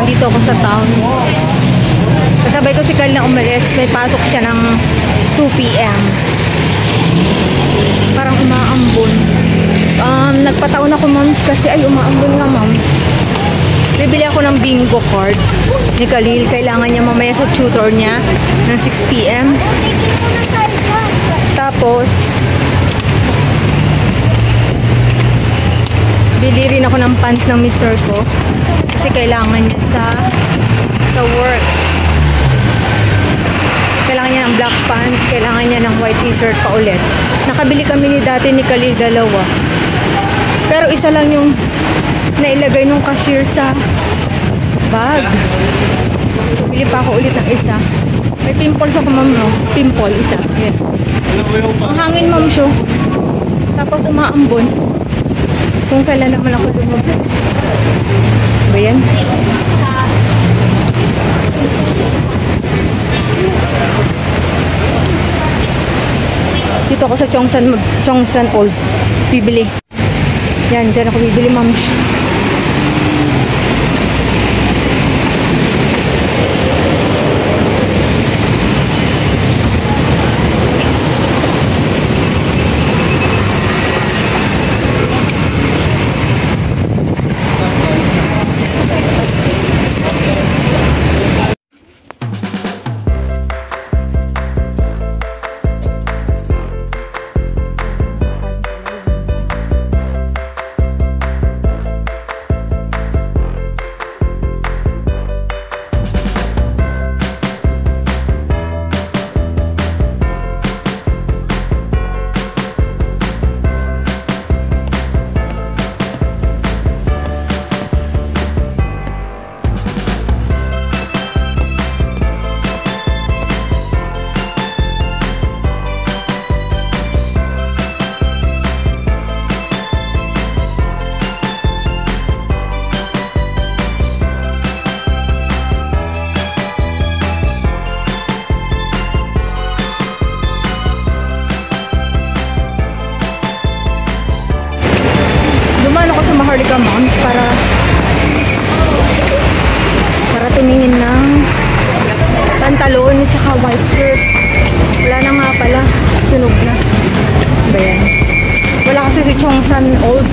nandito ako sa town. Kasabay ko si Kyle na umalis. May pasok siya ng 2 p.m. Parang umaambon. Nagpataon ako, moms, kasi ay umaambon nga, mom. Bibili ako ng bingo card ni Khalil. Kailangan niya mamaya sa tutor niya ng 6 p.m. Tapos bili rin ako ng pants ng mister ko kasi kailangan niya sa work. Kailangan niya ng black pants, kailangan niya ng white t-shirt pa ulit. Nakabili kami dati ni Khalil dalawa. Pero isa lang yung nailagay nung cashier sa bag. So, bili pa ako ulit ng isa. May pimples ako, ma'am, no? Pimple, isa. Yan. Ang hangin, ma'am, siya. Tapos umaambon. Kung kailan naman ako lumabas. Ba yan? Dito ako sa Chongsan Old. Bibili. Yan, dyan ako bibili, ma'am. Maharlika, moms, para tumingin ng pantalon at saka white shirt. Wala na nga pala, sunog na. Ba yan? Wala kasi si Chongsan Old.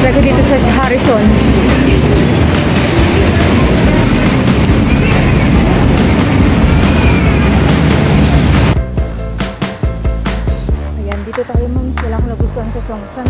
Lagi dito sa Harrison. Ayan, dito tayo, moms. Wala akong nagustuhan sa Chongsan.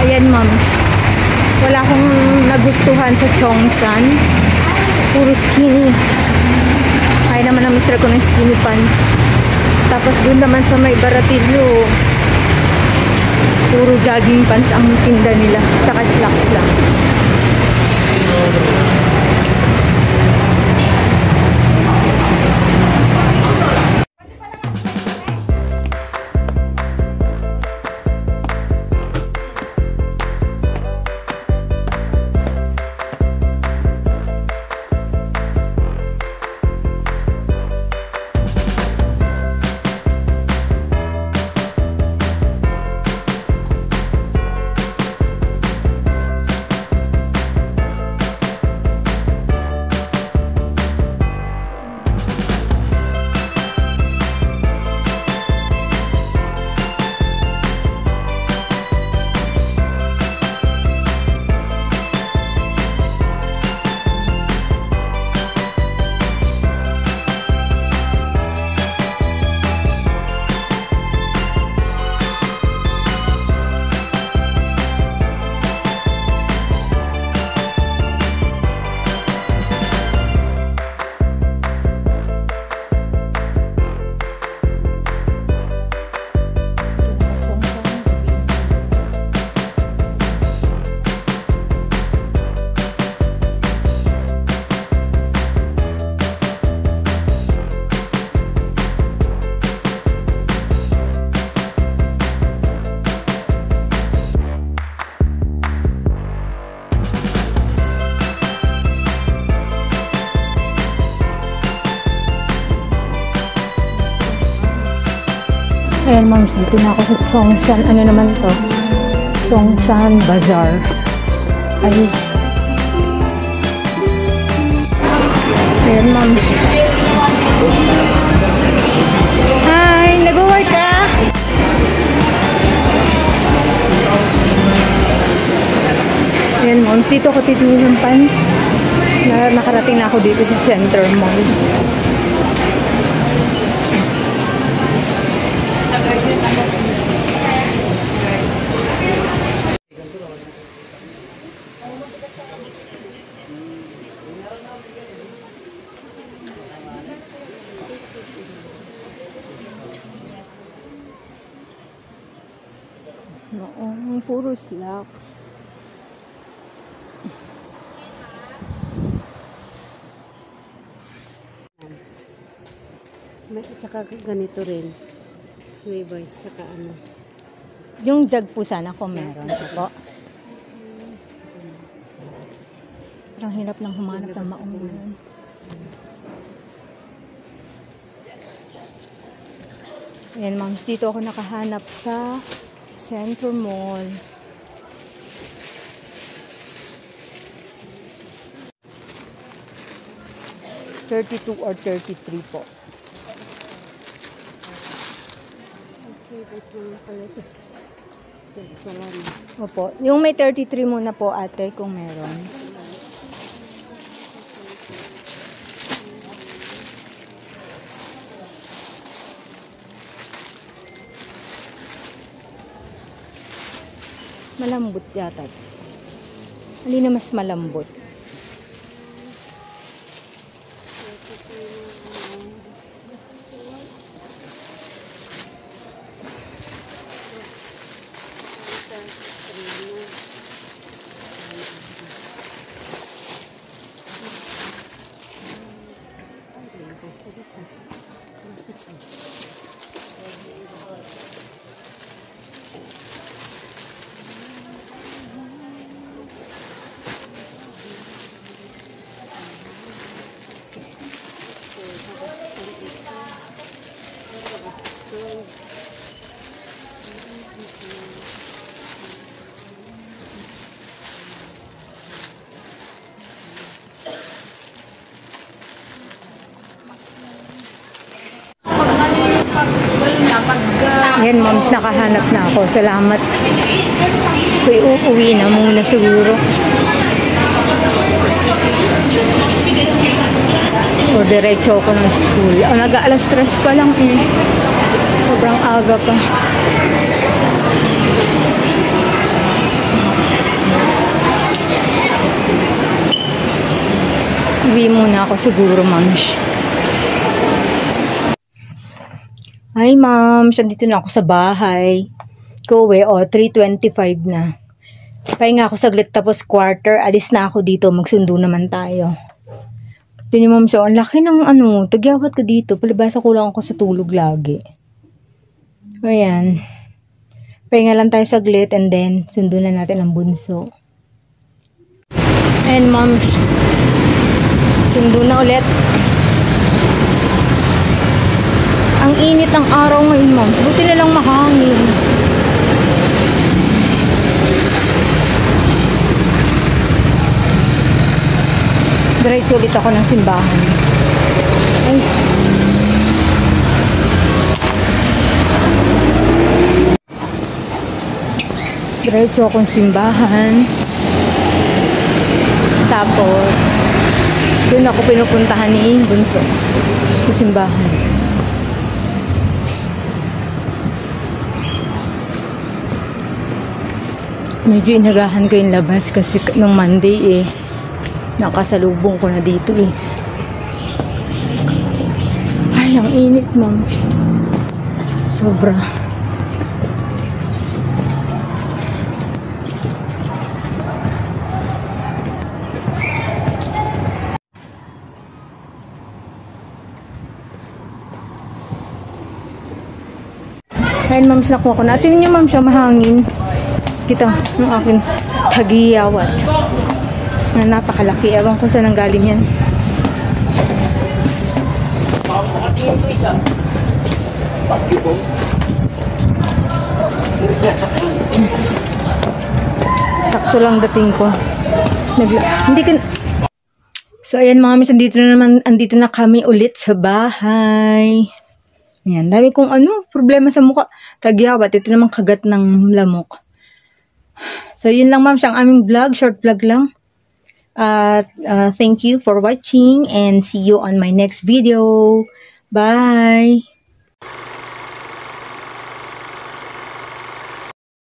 Ayan, moms. Wala akong nagustuhan sa Chongsan. Puro skinny. Kaya naman ang mister ko ng skinny pants. Tapos dun naman sa may Baratillo, puro jogging pants ang tinda nila. Tsaka slacks lang. Ayan, moms, dito na ako sa Chongsan. Ano naman to? Chongsan Bazaar. Ay. Ayan, moms. Hi! Nag-work ka? Ayan, moms. Dito ako titingin ng pants. Nakarating na ako dito sa Center Mall. Oo, puro slacks. Tsaka ganito rin. Levi's, tsaka ano. Yung jug po sana kung meron. Po. Parang hirap lang humanap ng maungunan. Ayan, moms, dito ako nakahanap sa Center Mall. $32 or $33 po. Okay, guys, naman pala ito. Diyan, wala na. Opo. Yung may 33 muna po, ate, kung meron. Malambot yata. Hindi na mas malambot. Yan, moms, nakahanap na ako. Salamat. Uuwi na muna siguro. O diretso ako ng school. O, nag-alas 3 pa lang eh. Sobrang aga pa. Uwi muna ako siguro, moms. Hi, ma'am. Dito na ako sa bahay. Kowe, 3:25 na. Pahinga ako saglit tapos quarter. Alis na ako dito. Magsundo naman tayo. Yun yung ma'am, so, ang laki ng tagyawat ko dito. Palibasa ko lang ako sa tulog lagi. Ayan. Pahinga lang tayo saglit and then sundo na natin ang bunso. And ma'am, sundo na ulit. Ang init ng araw ngayon, ma'am. Buti na lang mahangin. Diretso ulit ako ng simbahan. Ay. Diretso akong simbahan. Tapos, doon ako pinupuntahan ni bunso. Sa simbahan. Medyo inagahan ko yung labas kasi nung Monday nakasalubong ko na dito Ay, ang init, ma'am. Sobra. Ayun, ma'am, nakuha ko. Natin niyo, ma'am, siya mahangin. Kita ng aking tagiyawat na napakalaki. Ewan ko saan ang galing yan. Sakto lang dating ko. Hindi ka... So, ayan mga miss, andito na kami ulit sa bahay. Ayan, dami kong problema sa mukha. Tagyawat, ito naman kagat ng lamok. So, yun lang ma'am, siyang aming vlog, short vlog lang. Thank you for watching and see you on my next video. Bye!